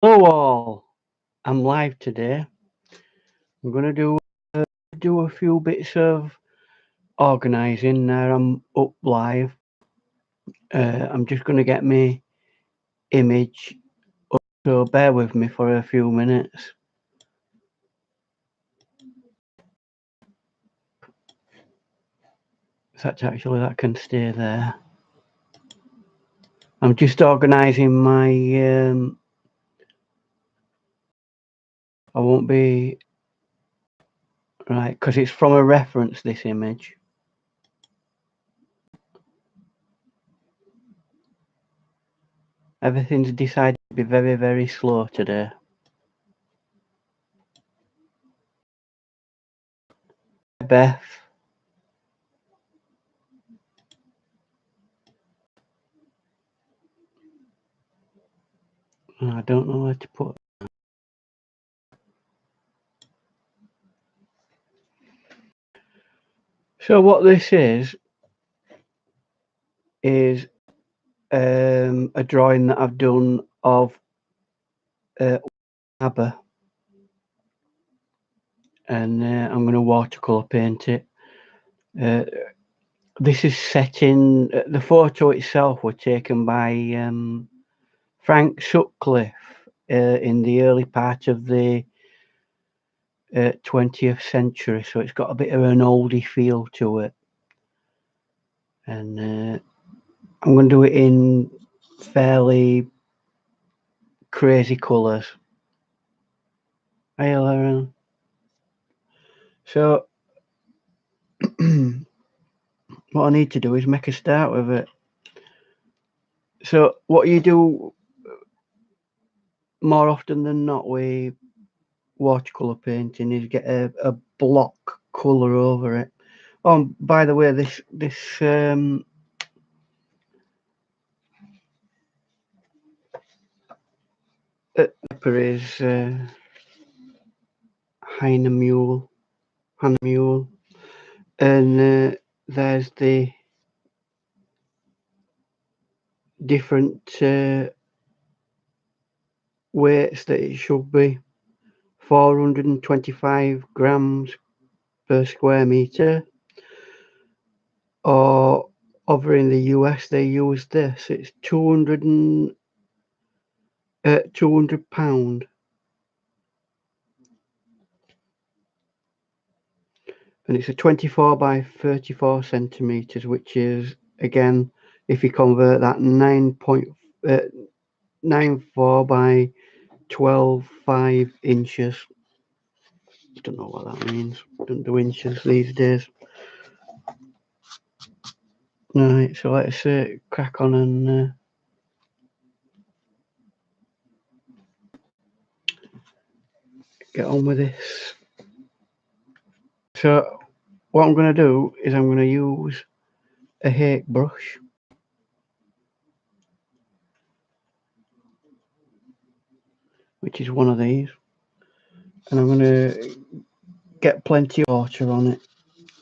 Hello all, I'm live today. I'm going to do a few bits of organising now I'm up live. I'm just going to get my image up, so bear with me for a few minutes. That can stay there. I'm just organising my, I won't be, right, because it's from a reference, this image. Everything's decided to be very, very slow today. Beth. I don't know where to put. So what this is a drawing that I've done of Abba, and I'm going to watercolour paint it. This is set in, the photo itself was taken by Frank Sutcliffe in the early part of the 20th century, so it's got a bit of an oldie feel to it. And I'm going to do it in fairly crazy colours. Hey, Lauren. So what I need to do is make a start with it. So what you do more often than not with watercolour painting is get a block colour over it. Oh, by the way, this paper is hahnemuhle, and there's the different weights that it should be. 425 grams per square meter, or over in the US they use this. It's 200 £200, and it's a 24 by 34 centimeters, which is, again, if you convert that, 9.94 by 12.5 inches. I don't know what that means. I don't do inches these days. Right, so let's crack on and get on with this. So what I'm going to do is I'm going to use a hake brush, which is one of these, and I'm going to get plenty of water on it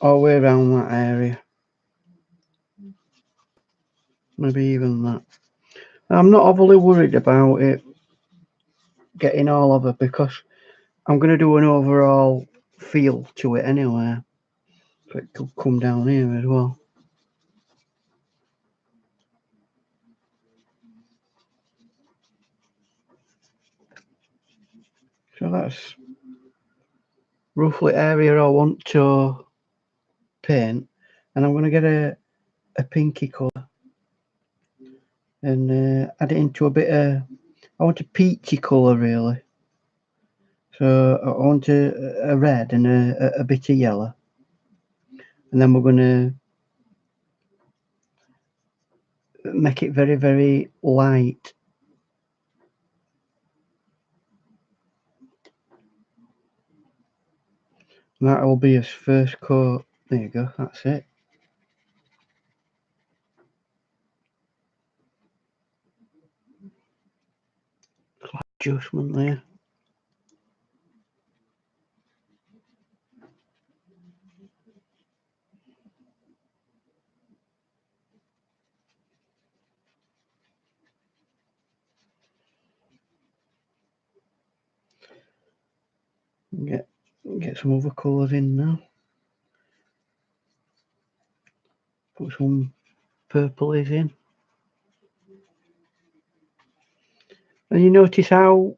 all the way around that area, maybe even that. I'm not overly worried about it getting all over, because I'm going to do an overall feel to it anyway, so it could come down here as well. So that's roughly area I want to paint, and I'm going to get a pinky colour and add it into a bit of, I want a peachy colour really, so I want a red and a bit of yellow, and then we're going to make it very, very light. And that will be his first coat. There you go, that's it. Adjustment there. Get some other colours in now. Put some purplies in. And you notice how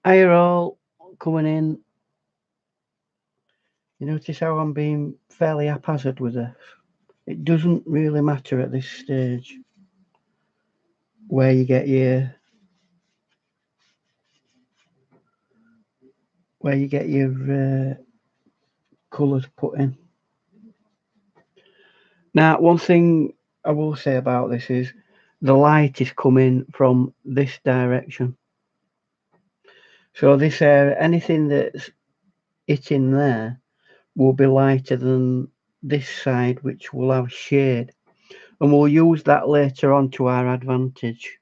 they're all coming in. You notice how I'm being fairly haphazard with this. It doesn't really matter at this stage where you get your colours put in. Now, one thing I will say about this is the light is coming from this direction. So this area, anything that's hitting there will be lighter than this side, which will have shade. And we'll use that later on to our advantage.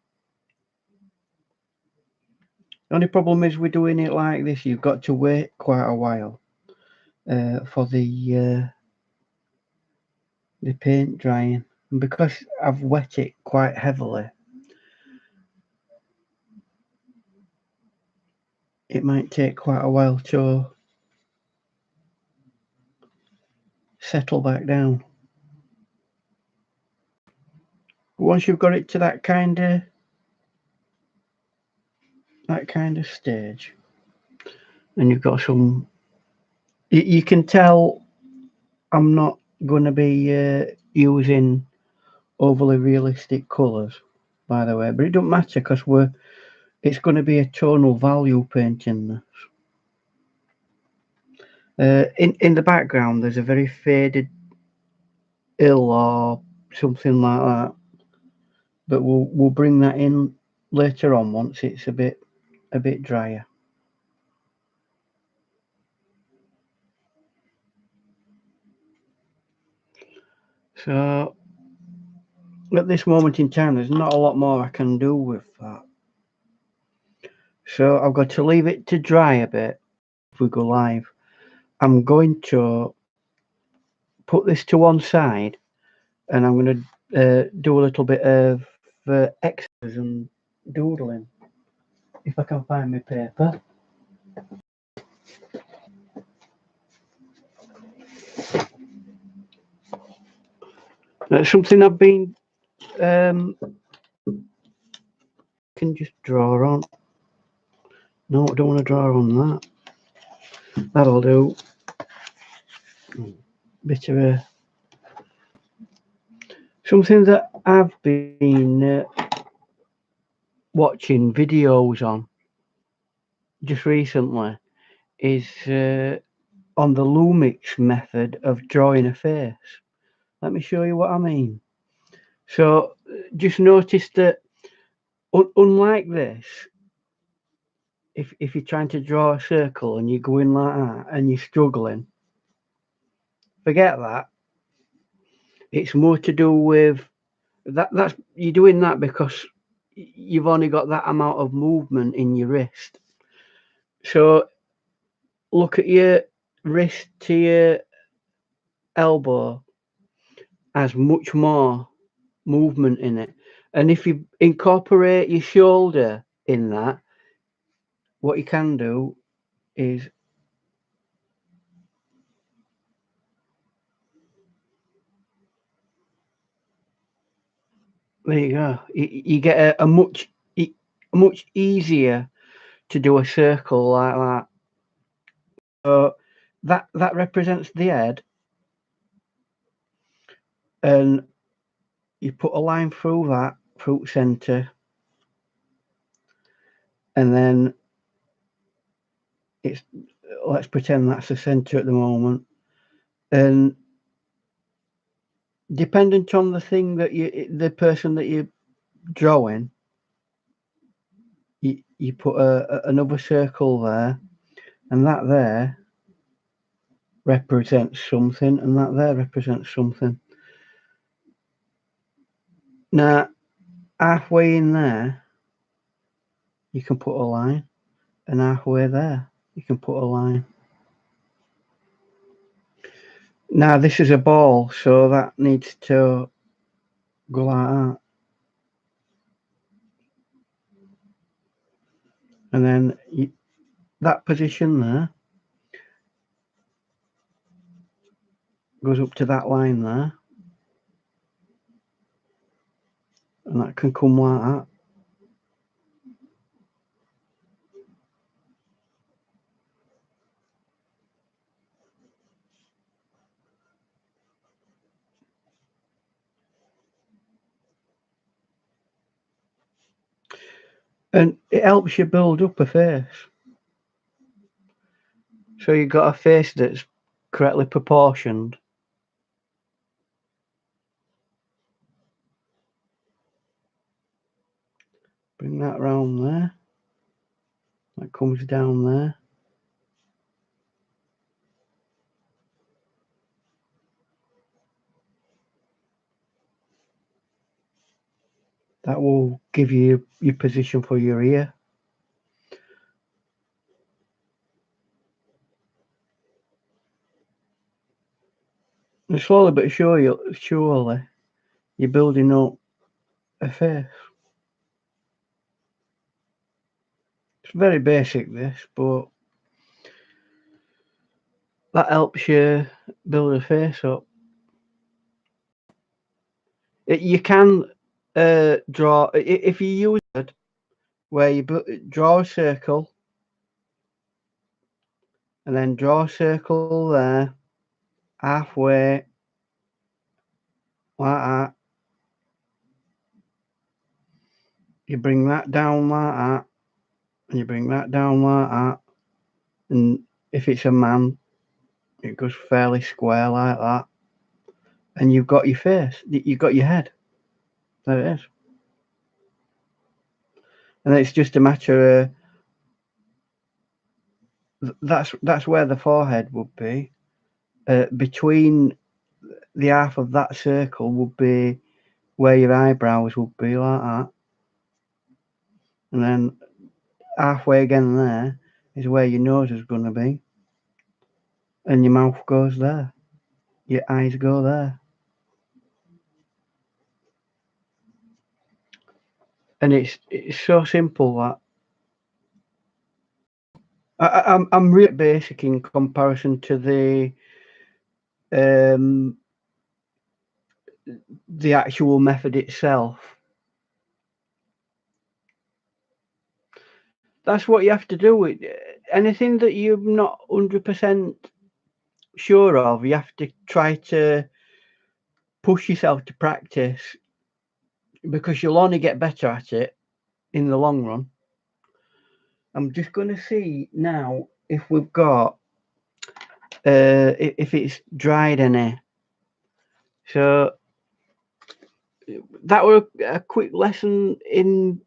The only problem is we're doing it like this. You've got to wait quite a while for the paint drying. And because I've wet it quite heavily, it might take quite a while to settle back down. Once you've got it to that kind of stage, and you've got some, you can tell I'm not going to be using overly realistic colours, by the way, but it don't matter because it's going to be a tonal value painting this. In the background, there's a very faded hill or something like that, but we'll bring that in later on once it's a bit drier. So at this moment in time, there's not a lot more I can do with that. So I've got to leave it to dry a bit if we go live. I'm going to put this to one side, and I'm going to do a little bit of extras and doodling. If I can find my paper. That's something I've been can just draw on. No, I don't want to draw on that. That'll do. Bit of a something that I've been watching videos on just recently is on the Lumix method of drawing a face. Let me show you what I mean. So just notice that unlike this, if you're trying to draw a circle and you're going like that and you're struggling, forget that. It's more to do with that's you're doing that because you've only got that amount of movement in your wrist. So look at your wrist to your elbow has much more movement in it. And if you incorporate your shoulder in that, what you can do is there you go. You get a much easier to do a circle like that. So that represents the head, and you put a line through that through centre, and then let's pretend that's the centre at the moment, and dependent on the thing that the person that you're drawing, you put another circle there, and that there represents something, and that there represents something. Now, halfway in there, you can put a line, and halfway there, you can put a line. Now, this is a ball, so that needs to go like that. and then that position there goes up to that line there, and that can come like that. And it helps you build up a face. So you've got a face that's correctly proportioned. Bring that round there. That comes down there. That will give you your position for your ear. And slowly but surely, you're building up a face. It's very basic, this, but that helps you build a face up. You can draw, if you use it, where you draw a circle, and then draw a circle there, halfway, like that. You bring that down like that, and you bring that down like that, and if it's a man, it goes fairly square like that, and you've got your face, you've got your head. There it is. And it's just a matter of that's where the forehead would be. Between the half of that circle would be where your eyebrows would be, like that, and then halfway again there is where your nose is going to be, and your mouth goes there, your eyes go there, and it's so simple that I'm really basic in comparison to the actual method itself. That's what you have to do with anything that you're not 100% sure of. You have to try to push yourself to practice, because you'll only get better at it in the long run. I'm just going to see now if we've got if it's dried any. So that was a quick lesson in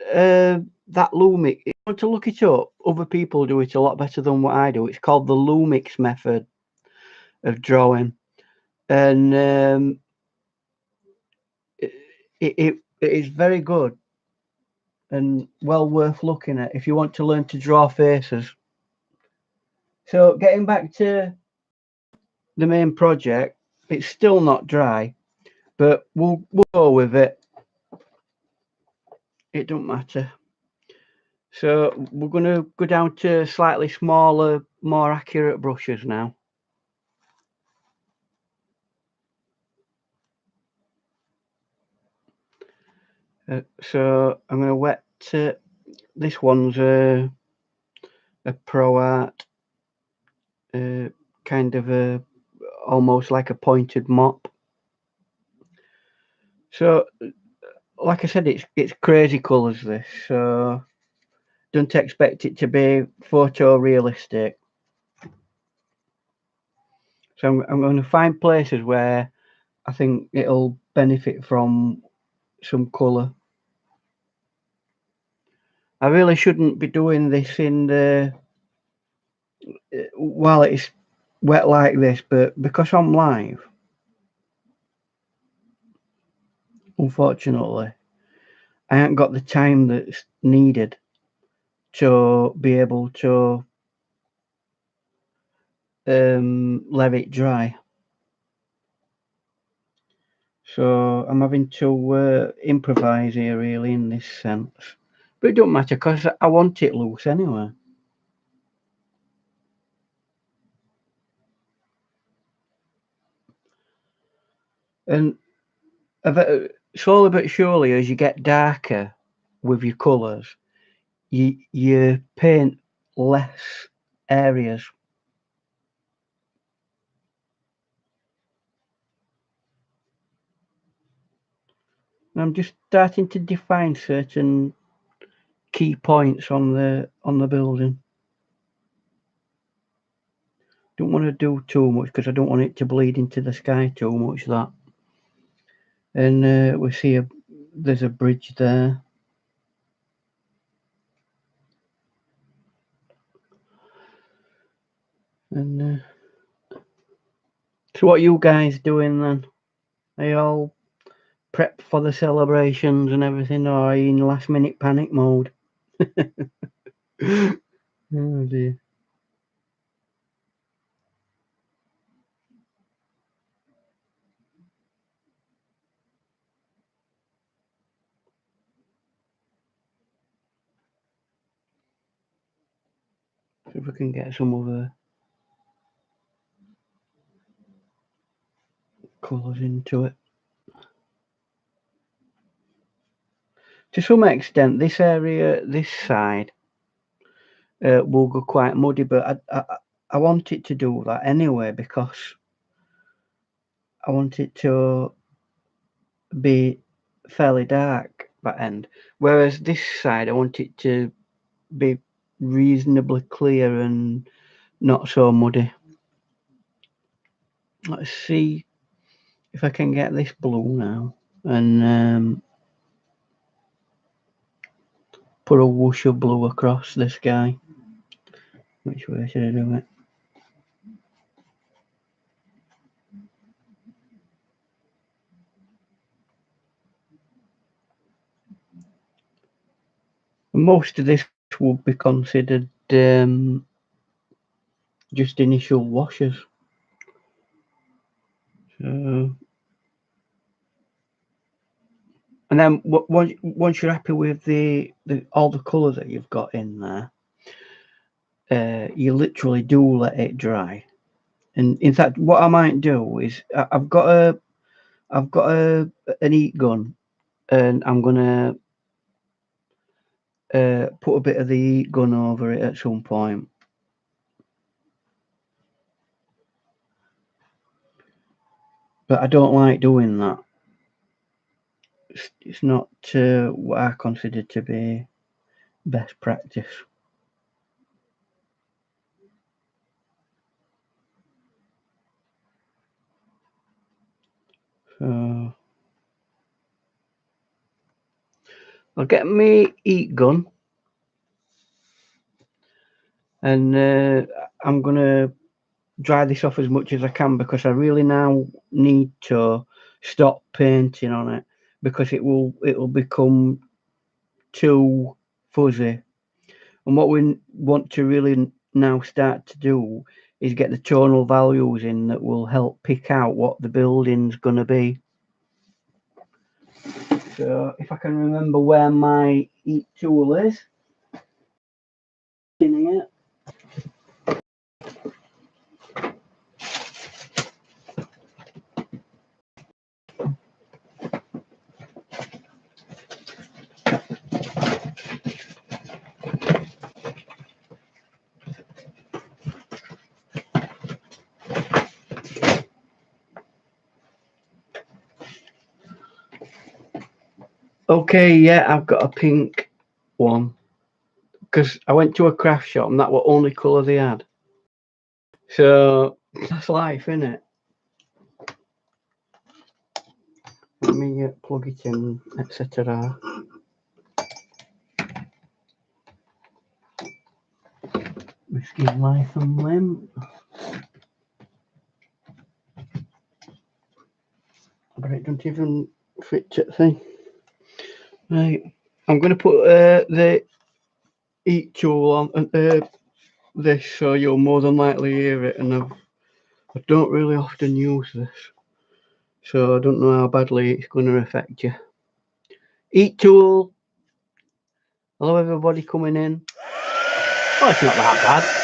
that Lumix. If you want to look it up, other people do it a lot better than what I do. It's called the Lumix method of drawing, and it is very good and well worth looking at if you want to learn to draw faces. So getting back to the main project, it's still not dry, but we'll go with it. It don't matter. So we're going to go down to slightly smaller, more accurate brushes now. So I'm going to wet this one's a proarte, kind of almost like a pointed mop. So like I said, it's crazy colours, this, so don't expect it to be photorealistic. So I'm going to find places where I think it'll benefit from some colour. I really shouldn't be doing this in the while it's wet like this, but because I'm live, unfortunately, I haven't got the time that's needed to be able to let it dry. So I'm having to improvise here, really, in this sense. But it don't matter because I want it loose anyway. And slowly but surely, as you get darker with your colours, you paint less areas. And I'm just starting to define certain key points on the building. Don't want to do too much because I don't want it to bleed into the sky too much. That. And we see there's a bridge there. And so what are you guys doing then? Are you all prepped for the celebrations and everything, or are you in last minute panic mode? Oh dear. See if we can get some other colours into it. To some extent, this area, this side, will go quite muddy, but I want it to do that anyway because I want it to be fairly dark that end. Whereas this side, I want it to be reasonably clear and not so muddy. Let's see if I can get this blue now and put a whoosh of blue across the sky. Which way should I do it? Most of this would be considered just initial washes. So, and then once you're happy with the all the colour that you've got in there, you literally do let it dry. And in fact, what I might do is I've got an heat gun, and I'm gonna put a bit of the heat gun over it at some point. But I don't like doing that. It's not what I consider to be best practice. So I'll get me heat gun, and I'm gonna dry this off as much as I can because I really now need to stop painting on it because it'll become too fuzzy. And what we want to really now start to do is get the tonal values in that will help pick out what the building's going to be. So if I can remember where my heat tool is in here. Okay, yeah, I've got a pink one because I went to a craft shop and that was the only colour they had. So that's life, isn't it? Let me plug it in, etc. Whiskey, life and limb. But it doesn't even fit the thing. Right, I'm going to put the heat tool on this so you'll more than likely hear it, and I don't really often use this, so I don't know how badly it's going to affect you. Heat tool. Hello everybody coming in. Oh, it's not that bad.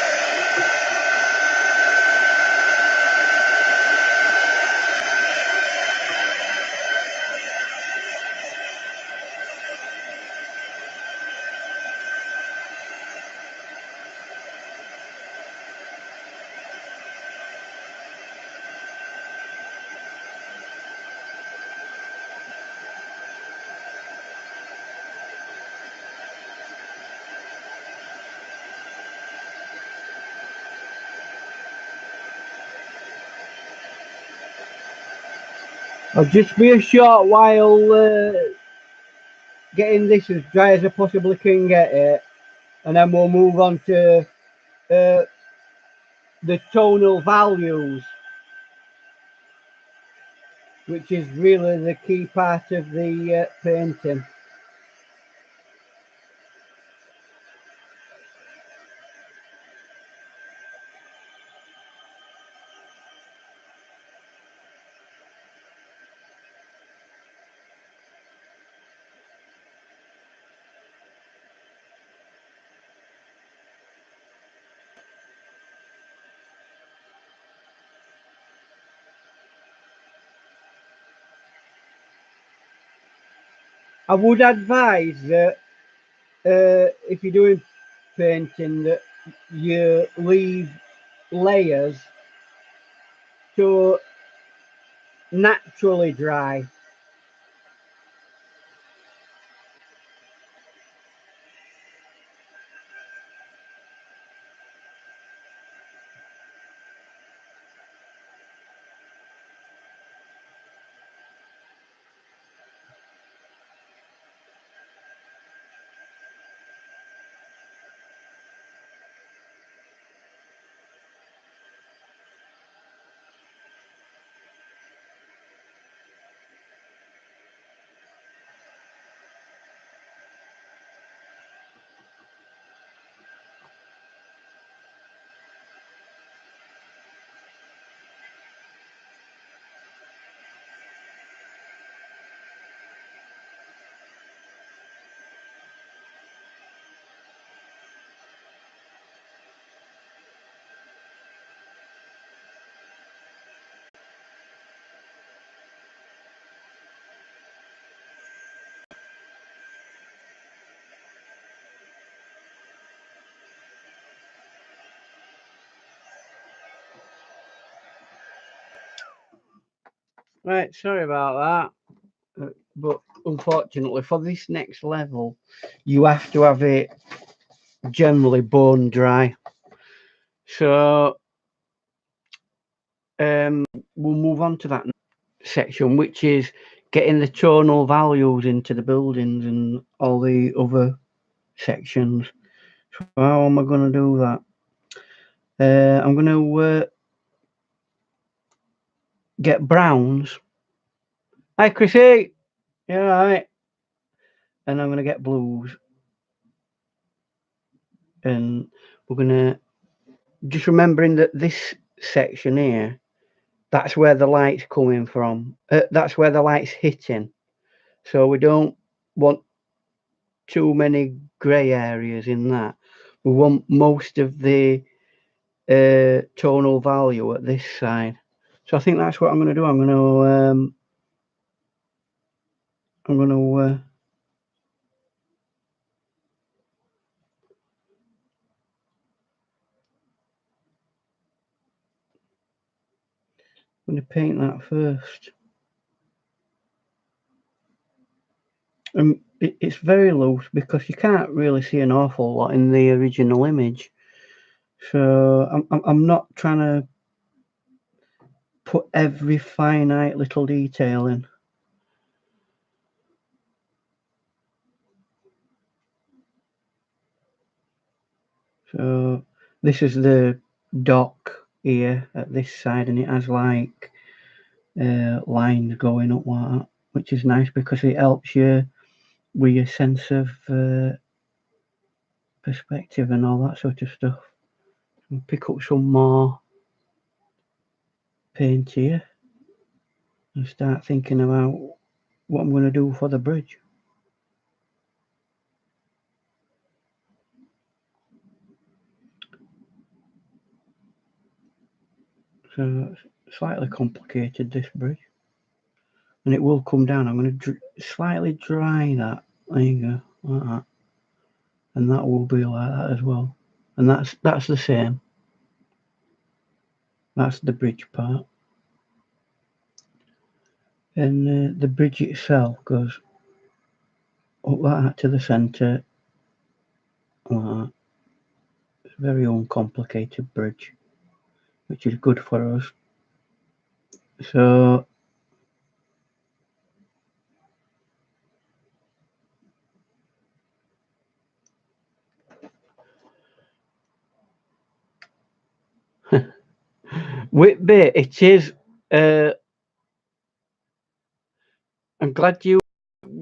I'll just be a short while getting this as dry as I possibly can get it, and then we'll move on to the tonal values, which is really the key part of the painting. I would advise that if you're doing painting, that you leave layers to naturally dry. Right, sorry about that, but unfortunately for this next level, you have to have it generally bone dry. So we'll move on to that section, which is getting the tonal values into the buildings and all the other sections. So how am I going to do that? I'm going to get browns. Hi, Chrissy. You all right? And I'm going to get blues. And we're going to, just remembering that this section here, that's where the light's coming from. That's where the light's hitting. So we don't want too many grey areas in that. We want most of the tonal value at this side. So I think that's what I'm going to do. I'm going to paint that first. It's very loose because you can't really see an awful lot in the original image. So I'm not trying to put every finite little detail in. So this is the dock here at this side, and it has like lines going up like that, which is nice because it helps you with your sense of perspective and all that sort of stuff. I'll pick up some more paint here and start thinking about what I'm going to do for the bridge. So it's slightly complicated, this bridge. And it will come down. I'm going to slightly dry that. There you go, like that. And that will be like that as well. And that's the same. That's the bridge part. And the bridge itself goes up like that to the centre. Like that. It's a very uncomplicated bridge, which is good for us. So Whitby, it is. I'm glad you,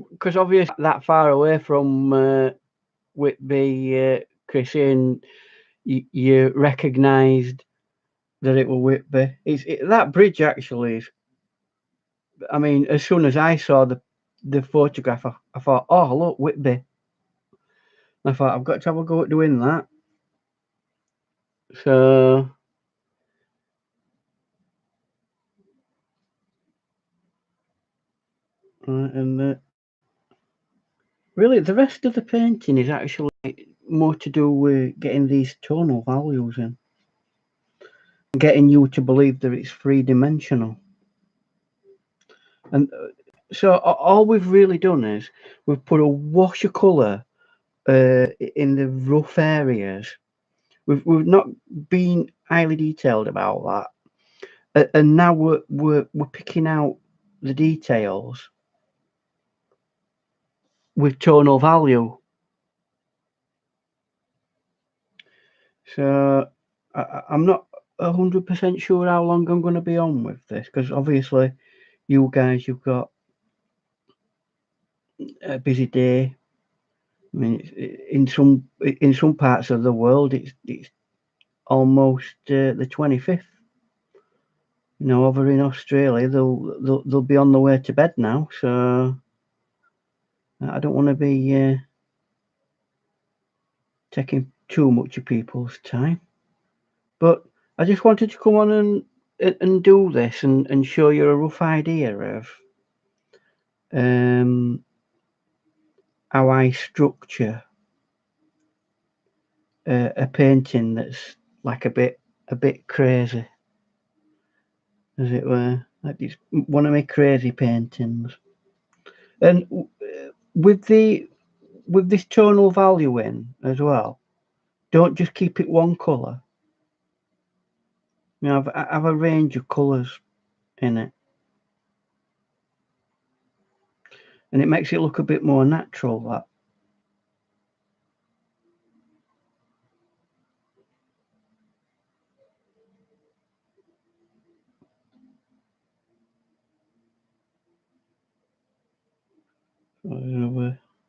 because obviously that far away from Whitby, Chrissy, and you recognised that it was Whitby. That bridge actually is. I mean, as soon as I saw the photograph, I thought, oh look, Whitby. I thought I've got to have a go at doing that. So and really, the rest of the painting is actually more to do with getting these tonal values in, getting you to believe that it's three-dimensional. And so all we've really done is we've put a wash of colour in the rough areas. We've not been highly detailed about that, and now we're picking out the details with tonal value. So I'm not 100% sure how long I'm going to be on with this, because obviously you guys, you've got a busy day. I mean, in some parts of the world, it's almost the 25th. You know, over in Australia, they'll be on the way to bed now. So I don't want to be taking too much of people's time. But I just wanted to come on and do this and show you a rough idea of how I structure a painting that's like a bit crazy, as it were. Like it's one of my crazy paintings. And with this tonal value in as well, don't just keep it one colour. You know, have a range of colours in it, and it makes it look a bit more natural. That.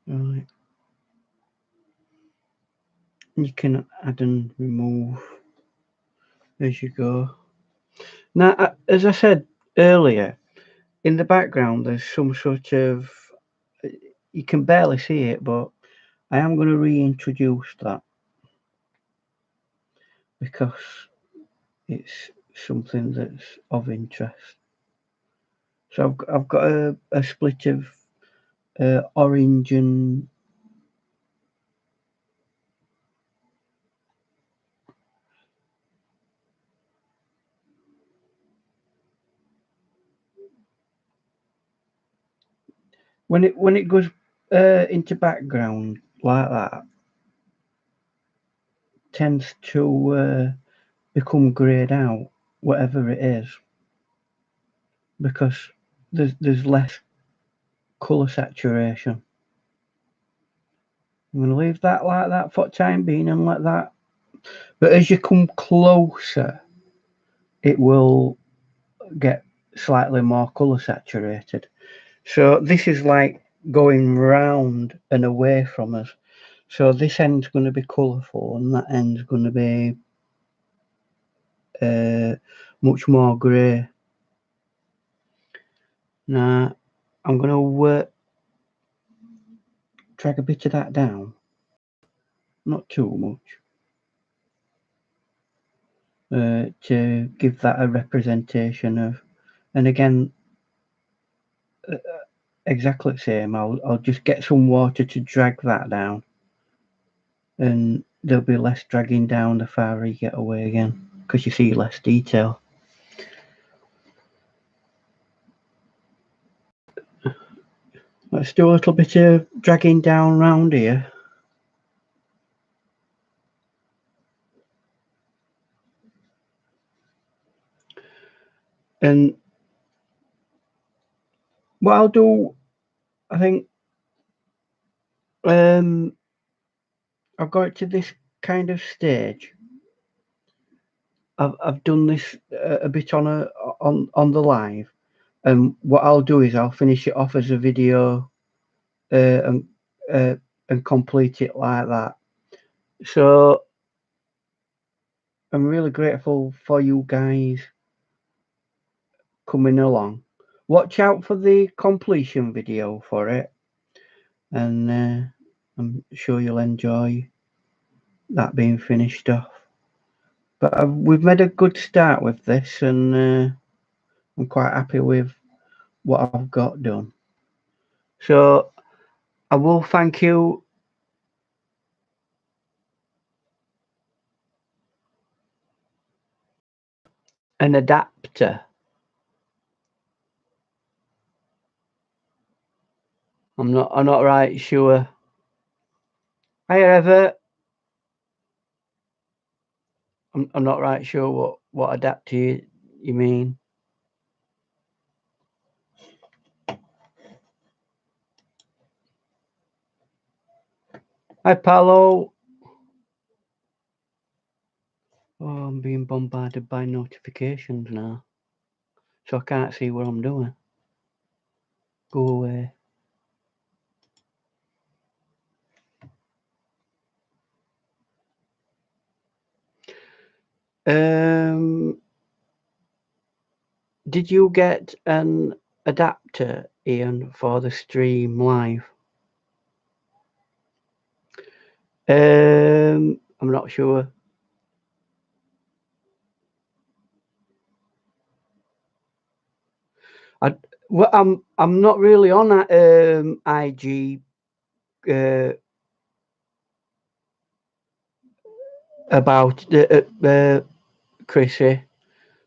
Right. You can add and remove as you go. Now, as I said earlier, in the background there's some sort of, you can barely see it, but I am going to reintroduce that because it's something that's of interest. So I've got a split of orange and when it goes into background like that, tends to become greyed out, whatever it is, because there's less colour saturation. I'm going to leave that like that for the time being and let that. But as you come closer, it will get slightly more colour saturated. So this is like going round and away from us. So this end's going to be colourful and that end's going to be much more grey. Now I'm going to drag a bit of that down, not too much, to give that a representation of, and again, exactly the same. I'll just get some water to drag that down, and there'll be less dragging down the farther you get away again, because you see less detail. Let's do a little bit of dragging down round here. And what I'll do, I think, I've got it to this kind of stage. I've done this a bit on the live, and what I'll do is I'll finish it off as a video, and complete it like that. So I'm really grateful for you guys coming along. Watch out for the completion video for it, and I'm sure you'll enjoy that being finished off. But we've made a good start with this, and I'm quite happy with what I've got done. So I will thank you. An adapter. I'm not right sure. However, I'm not right sure what adapter you mean. Hi, Paolo. Oh, I'm being bombarded by notifications now, so I can't see what I'm doing. Go away. Did you get an adapter, Ian, for the stream live? I'm not sure. I'm not really on that IG about Chrissy.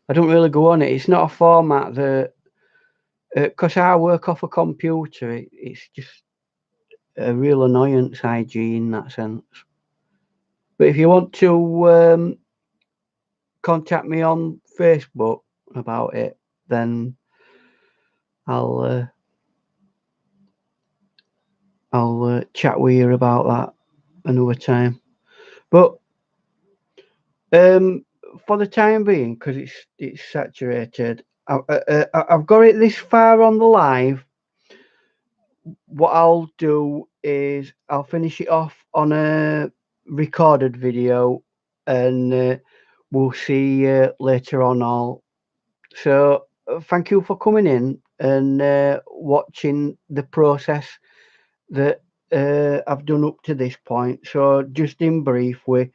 I don't really go on it. It's not a format that, because I work off a computer, it's just a real annoyance, IG, in that sense. But if you want to contact me on Facebook about it, then I'll chat with you about that another time. But for the time being, because it's saturated, I've got it this far on the live. What I'll do is I'll finish it off on a recorded video, and we'll see later on all. So thank you for coming in and watching the process that I've done up to this point. So just in brief, we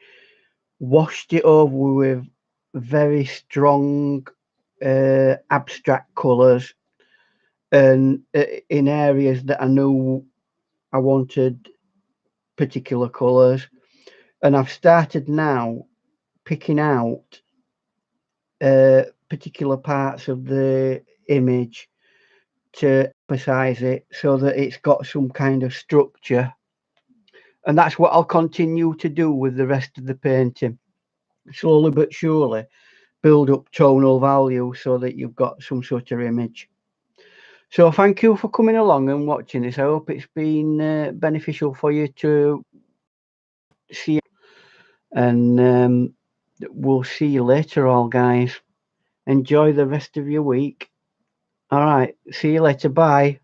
washed it over with very strong abstract colours, and in areas that I knew I wanted particular colours, and I've started now picking out particular parts of the image to emphasize it so that it's got some kind of structure, and that's what I'll continue to do with the rest of the painting, slowly but surely build up tonal value so that you've got some sort of image. So thank you for coming along and watching this. I hope it's been beneficial for you to see, and we'll see you later, all guys. Enjoy the rest of your week. All right, see you later. Bye.